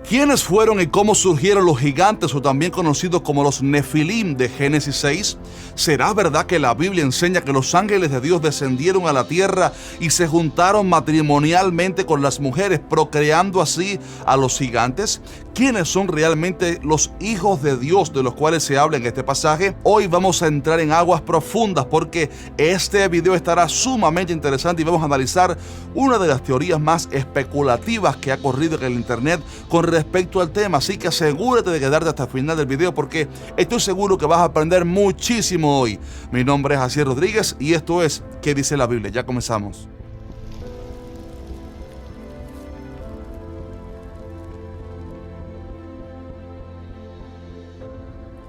¿Quiénes fueron y cómo surgieron los gigantes, o también conocidos como los Nefilim de Génesis 6? ¿Será verdad que la Biblia enseña que los ángeles de Dios descendieron a la tierra y se juntaron matrimonialmente con las mujeres, procreando así a los gigantes? ¿Quiénes son realmente los hijos de Dios de los cuales se habla en este pasaje? Hoy vamos a entrar en aguas profundas porque este video estará sumamente interesante y vamos a analizar una de las teorías más especulativas que ha corrido en el internet con respecto al tema. Así que asegúrate de quedarte hasta el final del video porque estoy seguro que vas a aprender muchísimo hoy. Mi nombre es Jaciel Rodríguez y esto es ¿Qué dice la Biblia? Ya comenzamos.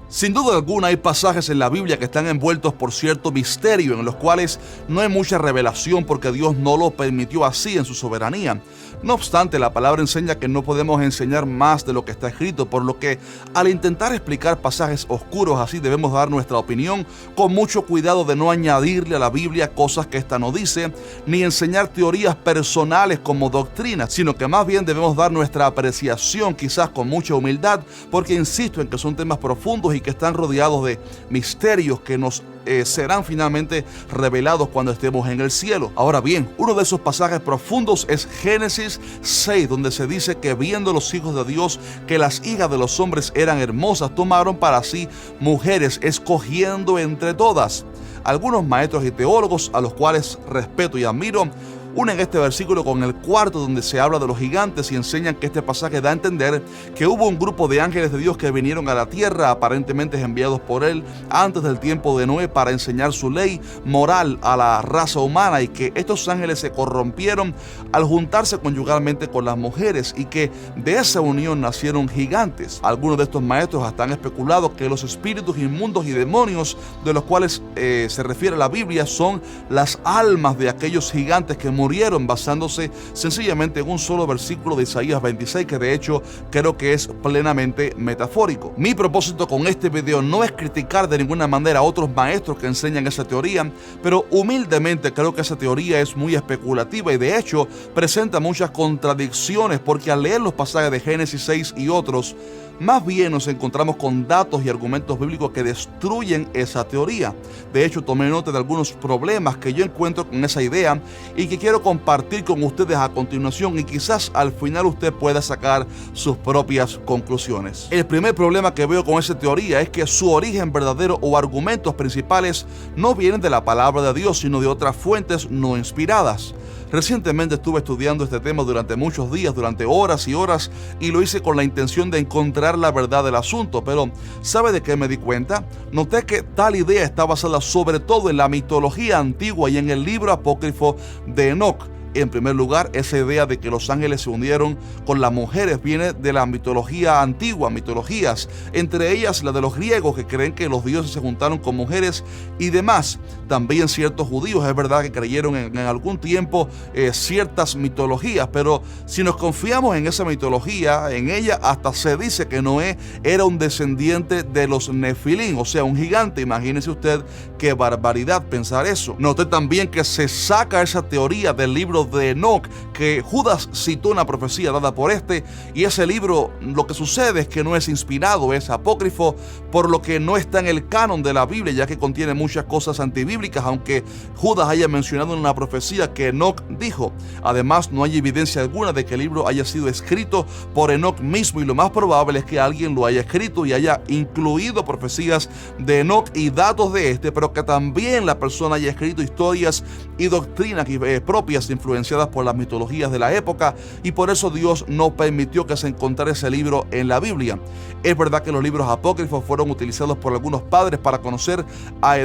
Sin duda alguna hay pasajes en la Biblia que están envueltos por cierto misterio, en los cuales no hay mucha revelación porque Dios no lo permitió así en su soberanía. No obstante, la palabra enseña que no podemos enseñar más de lo que está escrito, por lo que al intentar explicar pasajes oscuros así debemos dar nuestra opinión con mucho cuidado de no añadirle a la Biblia cosas que ésta no dice, ni enseñar teorías personales como doctrinas, sino que más bien debemos dar nuestra apreciación quizás con mucha humildad, porque insisto en que son temas profundos y que están rodeados de misterios que nos serán finalmente revelados cuando estemos en el cielo. Ahora bien, uno de esos pasajes profundos es Génesis 6, donde se dice que viendo los hijos de Dios que las hijas de los hombres eran hermosas, tomaron para sí mujeres, escogiendo entre todas. Algunos maestros y teólogos, a los cuales respeto y admiro, unen este versículo con el cuarto, donde se habla de los gigantes, y enseñan que este pasaje da a entender que hubo un grupo de ángeles de Dios que vinieron a la tierra, aparentemente enviados por él antes del tiempo de Noé, para enseñar su ley moral a la raza humana, y que estos ángeles se corrompieron al juntarse conyugalmente con las mujeres y que de esa unión nacieron gigantes. Algunos de estos maestros hasta han especulado que los espíritus inmundos y demonios de los cuales se refiere la Biblia son las almas de aquellos gigantes que murieron, basándose sencillamente en un solo versículo de Isaías 26, que de hecho creo que es plenamente metafórico. Mi propósito con este video no es criticar de ninguna manera a otros maestros que enseñan esa teoría, pero humildemente creo que esa teoría es muy especulativa y de hecho presenta muchas contradicciones, porque al leer los pasajes de Génesis 6 y otros, más bien nos encontramos con datos y argumentos bíblicos que destruyen esa teoría. De hecho, tomé nota de algunos problemas que yo encuentro con esa idea y que quiero compartir con ustedes a continuación, y quizás al final usted pueda sacar sus propias conclusiones. El primer problema que veo con esa teoría es que su origen verdadero o argumentos principales no vienen de la palabra de Dios, sino de otras fuentes no inspiradas. Recientemente estuve estudiando este tema durante muchos días, durante horas y horas, y lo hice con la intención de encontrar la verdad del asunto, pero ¿sabe de qué me di cuenta? Noté que tal idea está basada sobre todo en la mitología antigua y en el libro apócrifo de Enoc. En primer lugar, esa idea de que los ángeles se unieron con las mujeres viene de la mitología antigua, mitologías, entre ellas la de los griegos, que creen que los dioses se juntaron con mujeres y demás. También ciertos judíos, es verdad que creyeron en algún tiempo ciertas mitologías, pero si nos confiamos en esa mitología, en ella hasta se dice que Noé era un descendiente de los Nefilim, o sea, un gigante. Imagínese usted qué barbaridad pensar eso. Noté también que se saca esa teoría del libro de Enoc, que Judas citó una profecía dada por este, y ese libro, lo que sucede es que no es inspirado, es apócrifo, por lo que no está en el canon de la Biblia, ya que contiene muchas cosas antibíblicas, aunque Judas haya mencionado en una profecía que Enoc dijo. Además, no hay evidencia alguna de que el libro haya sido escrito por Enoc mismo, y lo más probable es que alguien lo haya escrito y haya incluido profecías de Enoc y datos de este, pero que también la persona haya escrito historias y doctrinas propias influenciadas por las mitologías de la época, y por eso Dios no permitió que se encontrara ese libro en la Biblia. Es verdad que los libros apócrifos fueron utilizados por algunos padres para conocer,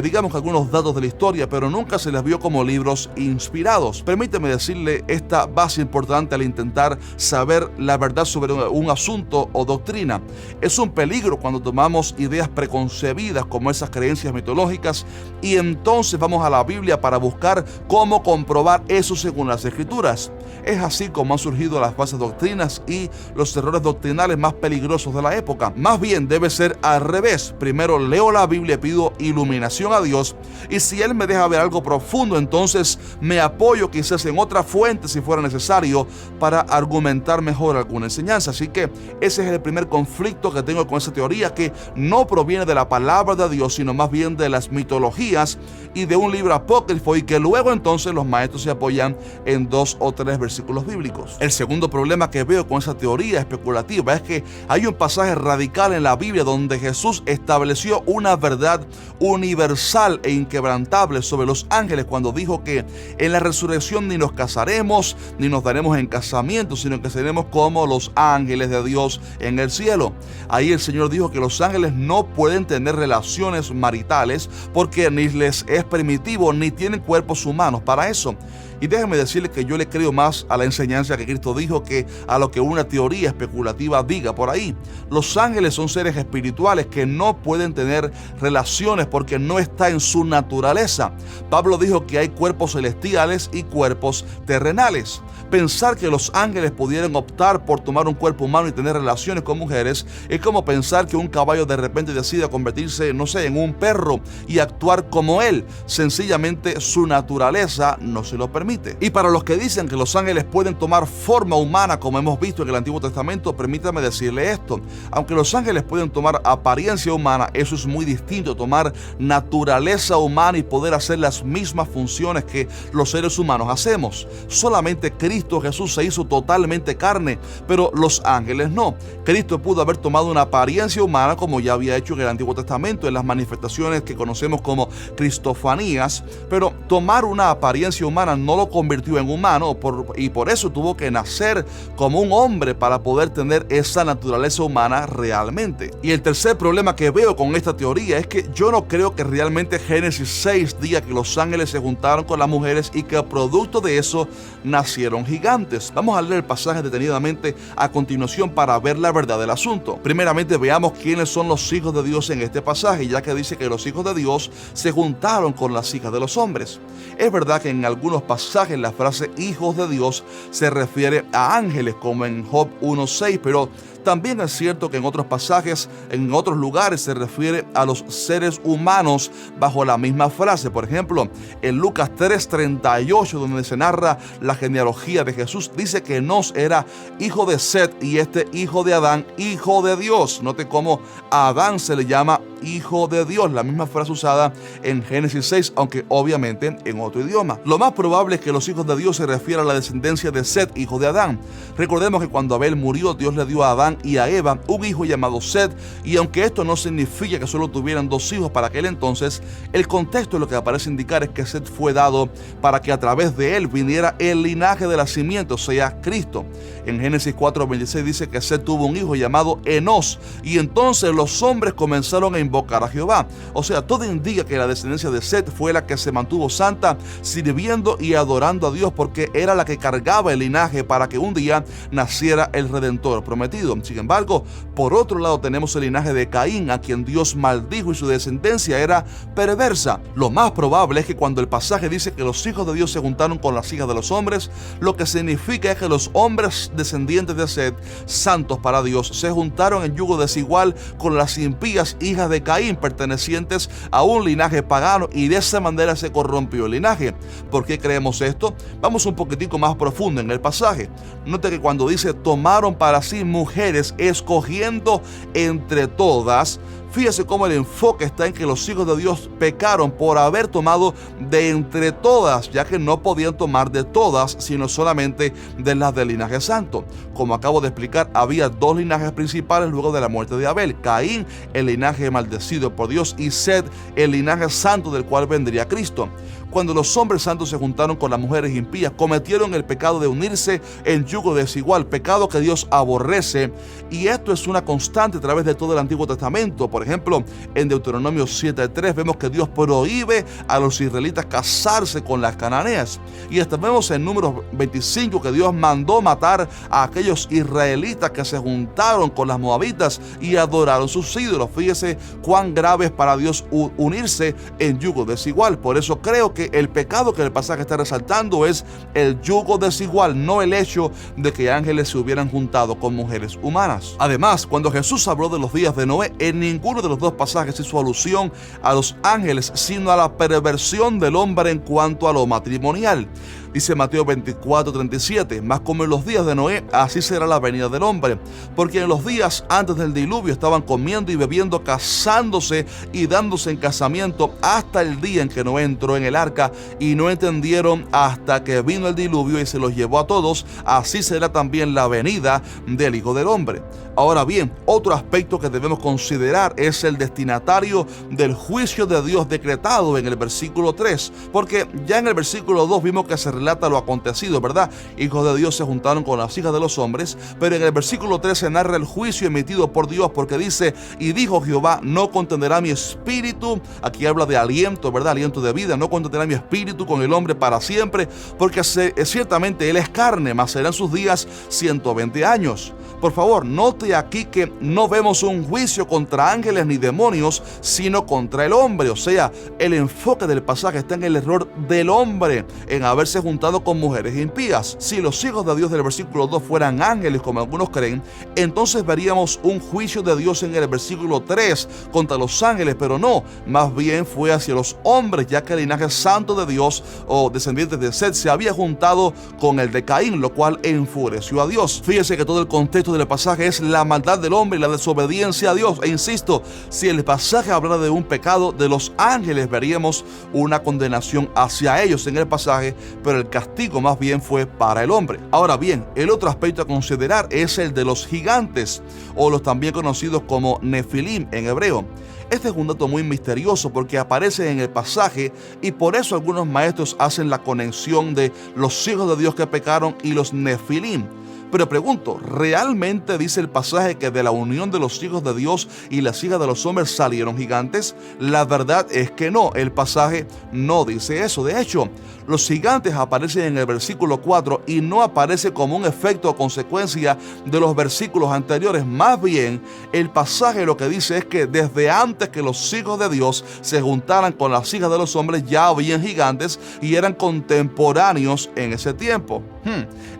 digamos, algunos datos de la historia, pero nunca se les vio como libros inspirados. Permíteme decirle esta base importante al intentar saber la verdad sobre un asunto o doctrina. Es un peligro cuando tomamos ideas preconcebidas como esas creencias mitológicas y entonces vamos a la Biblia para buscar cómo comprobar eso según las las Escrituras. Es así como han surgido las falsas doctrinas y los errores doctrinales más peligrosos de la época. Más bien debe ser al revés. Primero leo la Biblia y pido iluminación a Dios, y si Él me deja ver algo profundo, entonces me apoyo quizás en otra fuente si fuera necesario para argumentar mejor alguna enseñanza. Así que ese es el primer conflicto que tengo con esa teoría, que no proviene de la palabra de Dios, sino más bien de las mitologías y de un libro apócrifo, y que luego entonces los maestros se apoyan en 2 o 3 versículos bíblicos. El segundo problema que veo con esa teoría especulativa es que hay un pasaje radical en la Biblia donde Jesús estableció una verdad universal e inquebrantable sobre los ángeles cuando dijo que en la resurrección ni nos casaremos ni nos daremos en casamiento, sino que seremos como los ángeles de Dios en el cielo. Ahí el Señor dijo que los ángeles no pueden tener relaciones maritales porque ni les es permitido ni tienen cuerpos humanos para eso. Y déjenme decirles que yo le creo más a la enseñanza que Cristo dijo que a lo que una teoría especulativa diga por ahí. Los ángeles son seres espirituales que no pueden tener relaciones porque no está en su naturaleza. Pablo dijo que hay cuerpos celestiales y cuerpos terrenales. Pensar que los ángeles pudieran optar por tomar un cuerpo humano y tener relaciones con mujeres es como pensar que un caballo de repente decida convertirse, no sé, en un perro y actuar como él. Sencillamente su naturaleza no se lo permite. Y para los que dicen que los ángeles pueden tomar forma humana, como hemos visto en el Antiguo Testamento, permítame decirle esto: aunque los ángeles pueden tomar apariencia humana, eso es muy distinto a tomar naturaleza humana y poder hacer las mismas funciones que los seres humanos hacemos. Solamente Cristo Jesús se hizo totalmente carne, pero los ángeles no. Cristo pudo haber tomado una apariencia humana, como ya había hecho en el Antiguo Testamento, en las manifestaciones que conocemos como cristofanías, pero tomar una apariencia humana no lo convirtió en humano, y por eso tuvo que nacer como un hombre para poder tener esa naturaleza humana realmente. Y el tercer problema que veo con esta teoría es que yo no creo que realmente Génesis 6 diga que los ángeles se juntaron con las mujeres y que producto de eso nacieron gigantes. Vamos a leer el pasaje detenidamente a continuación para ver la verdad del asunto. Primeramente veamos quiénes son los hijos de Dios en este pasaje, ya que dice que los hijos de Dios se juntaron con las hijas de los hombres. Es verdad que en algunos pasajes la frase hijos de Dios se refiere a ángeles, como en Job 1:6, pero también es cierto que en otros pasajes, en otros lugares, se refiere a los seres humanos bajo la misma frase. Por ejemplo, en Lucas 3:38, donde se narra la genealogía de Jesús, dice que Enos era hijo de Set y este hijo de Adán, hijo de Dios. Note cómo a Adán se le llama hijo de Dios, la misma frase usada en Génesis 6, aunque obviamente en otro idioma. Lo más probable es que los hijos de Dios se refieran a la descendencia de Set, hijo de Adán. Recordemos que cuando Abel murió, Dios le dio a Adán y a Eva un hijo llamado Set, y aunque esto no significa que solo tuvieran 2 hijos para aquel entonces, el contexto de lo que parece indicar es que Set fue dado para que a través de él viniera el linaje de la simiente, o sea, Cristo. En Génesis 4:26 dice que Set tuvo un hijo llamado Enos, y entonces los hombres comenzaron a invocar a Jehová. O sea, todo indica que la descendencia de Set fue la que se mantuvo santa, sirviendo y adorando a Dios, porque era la que cargaba el linaje para que un día naciera el Redentor prometido. Sin embargo, por otro lado tenemos el linaje de Caín, a quien Dios maldijo y su descendencia era perversa. Lo más probable es que cuando el pasaje dice que los hijos de Dios se juntaron con las hijas de los hombres, lo que significa es que los hombres descendientes de Set, santos para Dios, se juntaron en yugo desigual con las impías hijas de Caín, pertenecientes a un linaje pagano, y de esa manera se corrompió el linaje. ¿Por qué creemos esto? Vamos un poquitico más profundo en el pasaje. Note que cuando dice tomaron para sí mujeres, escogiendo entre todas, fíjese cómo el enfoque está en que los hijos de Dios pecaron por haber tomado de entre todas, ya que no podían tomar de todas, sino solamente de las del linaje santo. Como acabo de explicar, había 2 linajes principales luego de la muerte de Abel: Caín, el linaje maldecido por Dios, y Set, el linaje santo del cual vendría Cristo. Cuando los hombres santos se juntaron con las mujeres impías, cometieron el pecado de unirse en yugo desigual, pecado que Dios aborrece, y esto es una constante a través de todo el Antiguo Testamento. Por ejemplo, en Deuteronomio 7:3 vemos que Dios prohíbe a los israelitas casarse con las cananeas, y hasta vemos en Números 25 que Dios mandó matar a aquellos israelitas que se juntaron con las moabitas y adoraron sus ídolos. Fíjese cuán grave es para Dios unirse en yugo desigual. Por eso creo que porque el pecado que el pasaje está resaltando es el yugo desigual, no el hecho de que ángeles se hubieran juntado con mujeres humanas. Además, cuando Jesús habló de los días de Noé, en ninguno de los dos pasajes hizo alusión a los ángeles, sino a la perversión del hombre en cuanto a lo matrimonial. Dice Mateo 24:37, mas como en los días de Noé, así será la venida del hombre. Porque en los días antes del diluvio estaban comiendo y bebiendo, casándose y dándose en casamiento, hasta el día en que Noé entró en el arca, y no entendieron hasta que vino el diluvio y se los llevó a todos. Así será también la venida del Hijo del Hombre. Ahora bien, otro aspecto que debemos considerar es el destinatario del juicio de Dios decretado en el versículo 3, porque ya en el versículo 2 vimos que se relata lo acontecido, ¿verdad? Hijos de Dios se juntaron con las hijas de los hombres, pero en el versículo 3 se narra el juicio emitido por Dios, porque dice, y dijo Jehová, no contenderá mi espíritu, aquí habla de aliento, ¿verdad? Aliento de vida, no contenderá mi espíritu con el hombre para siempre, porque ciertamente él es carne, mas serán sus días 120 años. Por favor, note aquí que no vemos un juicio contra ángeles ni demonios, sino contra el hombre. O sea, el enfoque del pasaje está en el error del hombre, en haberse juntado con mujeres impías. Si los hijos de Dios del versículo 2 fueran ángeles, como algunos creen, entonces veríamos un juicio de Dios en el versículo 3 contra los ángeles, pero no, más bien fue hacia los hombres, ya que el linaje santo de Dios, o descendientes de Set, se había juntado con el de Caín, lo cual enfureció a Dios. Fíjese que todo el contexto del pasaje es la maldad del hombre y la desobediencia a Dios. E insisto, si el pasaje hablara de un pecado de los ángeles, veríamos una condenación hacia ellos en el pasaje, pero el castigo más bien fue para el hombre. Ahora bien, el otro aspecto a considerar es el de los gigantes, o los también conocidos como Nefilim en hebreo. Este es un dato muy misterioso porque aparece en el pasaje, y por eso algunos maestros hacen la conexión de los hijos de Dios que pecaron y los Nefilim. Pero pregunto, ¿realmente dice el pasaje que de la unión de los hijos de Dios y las hijas de los hombres salieron gigantes? La verdad es que no, el pasaje no dice eso. De hecho, los gigantes aparecen en el versículo 4 y no aparece como un efecto o consecuencia de los versículos anteriores. Más bien, el pasaje lo que dice es que desde antes que los hijos de Dios se juntaran con las hijas de los hombres, ya habían gigantes y eran contemporáneos en ese tiempo.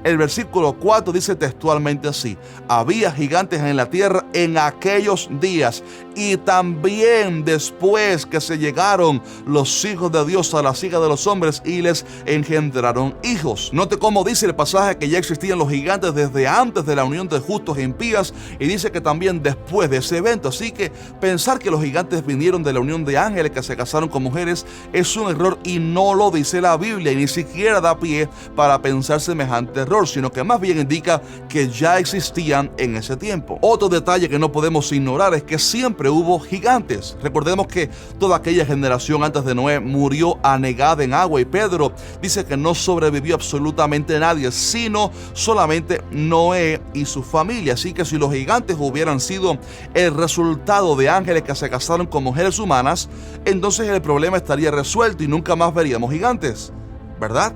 El versículo 4 dice textualmente así: había gigantes en la tierra en aquellos días, y también después que se llegaron los hijos de Dios a las hijas de los hombres y les engendraron hijos. Note cómo dice el pasaje que ya existían los gigantes desde antes de la unión de justos e impías, y dice que también después de ese evento. Así que pensar que los gigantes vinieron de la unión de ángeles que se casaron con mujeres es un error, y no lo dice la Biblia, y ni siquiera da pie para pensar semejante error, sino que más bien indica que ya existían en ese tiempo. Otro detalle que no podemos ignorar es que siempre hubo gigantes. Recordemos que toda aquella generación antes de Noé murió anegada en agua, y Pedro dice que no sobrevivió absolutamente nadie, sino solamente Noé y su familia. Así que si los gigantes hubieran sido el resultado de ángeles que se casaron con mujeres humanas, entonces el problema estaría resuelto y nunca más veríamos gigantes, ¿verdad?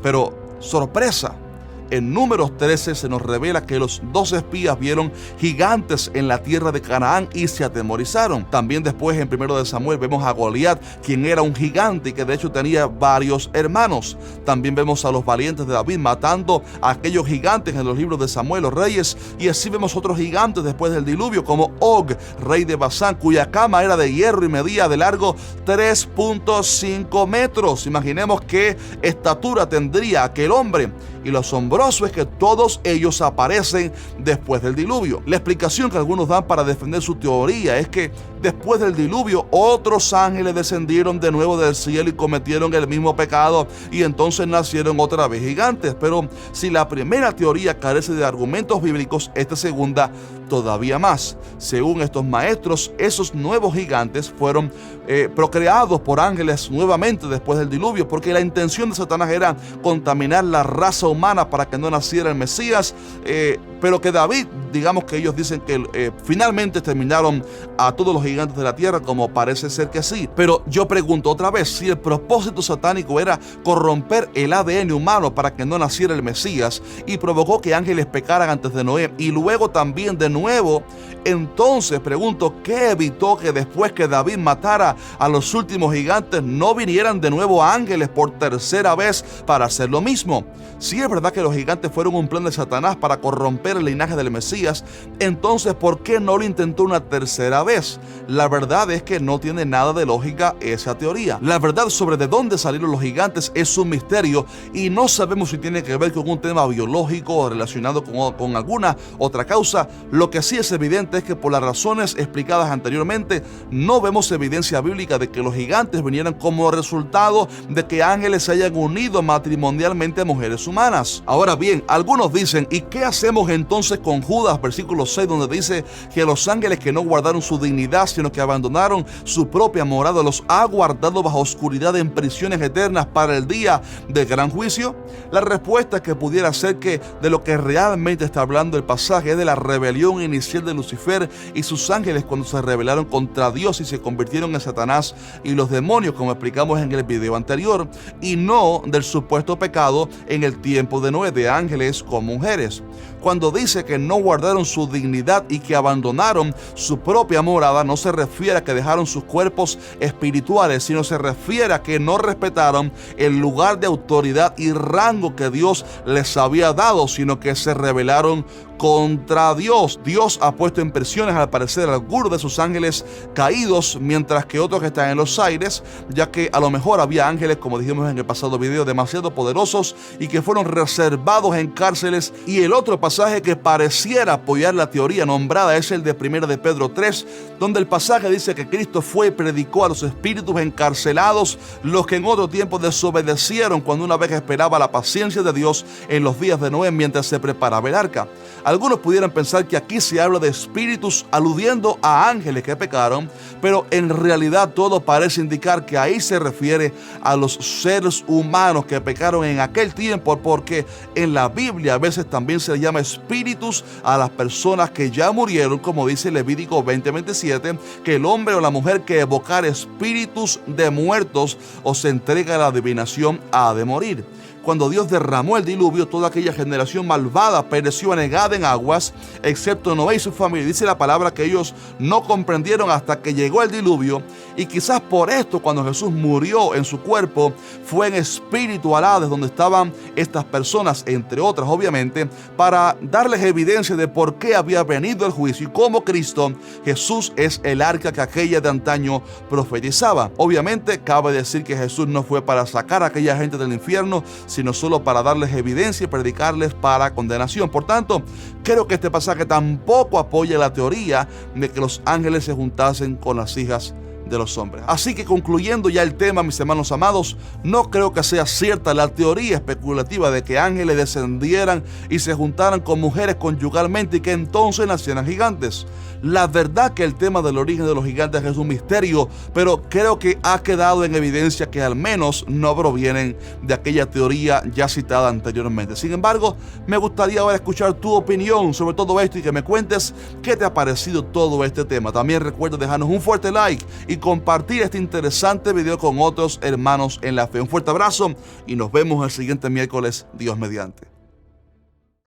Pero sorpresa, en Números 13 se nos revela que los 2 espías vieron gigantes en la tierra de Canaán y se atemorizaron. También después en 1 Samuel vemos a Goliat, quien era un gigante y que de hecho tenía varios hermanos. También vemos a los valientes de David matando a aquellos gigantes en los libros de Samuel, los reyes. Y así vemos otros gigantes después del diluvio, como Og, rey de Basán, cuya cama era de hierro y medía de largo 3.5 metros. Imaginemos qué estatura tendría aquel hombre. Y lo asombroso es que todos ellos aparecen después del diluvio. La explicación que algunos dan para defender su teoría es que después del diluvio otros ángeles descendieron de nuevo del cielo y cometieron el mismo pecado, y entonces nacieron otra vez gigantes. Pero si la primera teoría carece de argumentos bíblicos, esta segunda todavía más. Según estos maestros, esos nuevos gigantes fueron procreados por ángeles nuevamente después del diluvio, porque la intención de Satanás era contaminar la raza humana para que no naciera el Mesías, pero que David, digamos que ellos dicen que finalmente exterminaron a todos los gigantes de la tierra, como parece ser que sí. Pero yo pregunto otra vez, si el propósito satánico era corromper el ADN humano para que no naciera el Mesías y provocó que ángeles pecaran antes de Noé y luego también de nuevo, entonces pregunto, ¿qué evitó que después que David matara a los últimos gigantes no vinieran de nuevo ángeles por tercera vez para hacer lo mismo? Si es verdad que los gigantes fueron un plan de Satanás para corromper el linaje del Mesías, entonces ¿por qué no lo intentó una tercera vez? La verdad es que no tiene nada de lógica esa teoría. La verdad sobre de dónde salieron los gigantes es un misterio y no sabemos si tiene que ver con un tema biológico o relacionado con alguna otra causa. Lo que sí es evidente es que por las razones explicadas anteriormente, no vemos evidencia bíblica de que los gigantes vinieran como resultado de que ángeles se hayan unido matrimonialmente a mujeres humanas. Ahora bien, algunos dicen, ¿y qué hacemos entonces con Judas, versículo 6, donde dice que los ángeles que no guardaron su dignidad, sino que abandonaron su propia morada, los ha guardado bajo oscuridad en prisiones eternas para el día del gran juicio? La respuesta es que pudiera ser que de lo que realmente está hablando el pasaje es de la rebelión inicial de Lucifer y sus ángeles cuando se rebelaron contra Dios y se convirtieron en Satanás y los demonios, como explicamos en el video anterior, y no del supuesto pecado en el tiempo de Noé de ángeles con mujeres. Cuando dice que no guardaron su dignidad y que abandonaron su propia morada, no se refiere a que dejaron sus cuerpos espirituales, sino se refiere a que no respetaron el lugar de autoridad y rango que Dios les había dado, sino que se rebelaron contra Dios. Dios ha puesto en prisiones al parecer a algunos de sus ángeles caídos, mientras que otros están en los aires, ya que a lo mejor había ángeles, como dijimos en el pasado video, demasiado poderosos y que fueron reservados en cárceles. Y el otro pasaje que pareciera apoyar la teoría nombrada es el de 1 de Pedro 3, donde el pasaje dice que Cristo fue y predicó a los espíritus encarcelados, los que en otro tiempo desobedecieron cuando una vez esperaba la paciencia de Dios en los días de Noé mientras se preparaba el arca. Algunos pudieran pensar que aquí se habla de espíritus aludiendo a ángeles que pecaron, pero en realidad todo parece indicar que ahí se refiere a los seres humanos que pecaron en aquel tiempo, porque en la Biblia a veces también se le llama espíritus a las personas que ya murieron, como dice Levítico 20:27, que el hombre o la mujer que evocar espíritus de muertos o se entrega a la adivinación ha de morir. Cuando Dios derramó el diluvio, toda aquella generación malvada pereció anegada en aguas, excepto Noé y su familia. Dice la palabra que ellos no comprendieron hasta que llegó el diluvio, y quizás por esto cuando Jesús murió en su cuerpo, fue en espíritu al Hades donde estaban estas personas, entre otras obviamente, para darles evidencia de por qué había venido el juicio y cómo Cristo, Jesús, es el arca que aquella de antaño profetizaba. Obviamente cabe decir que Jesús no fue para sacar a aquella gente del infierno, sino solo para darles evidencia y predicarles para condenación. Por tanto, creo que este pasaje tampoco apoya la teoría de que los ángeles se juntasen con las hijas de los hombres. Así que concluyendo ya el tema, mis hermanos amados, no creo que sea cierta la teoría especulativa de que ángeles descendieran y se juntaran con mujeres conyugalmente y que entonces nacieran gigantes. La verdad que el tema del origen de los gigantes es un misterio, pero creo que ha quedado en evidencia que al menos no provienen de aquella teoría ya citada anteriormente. Sin embargo, me gustaría ahora escuchar tu opinión sobre todo esto y que me cuentes qué te ha parecido todo este tema. También recuerda dejarnos un fuerte like y compartir este interesante video con otros hermanos en la fe. Un fuerte abrazo y nos vemos el siguiente miércoles, Dios mediante.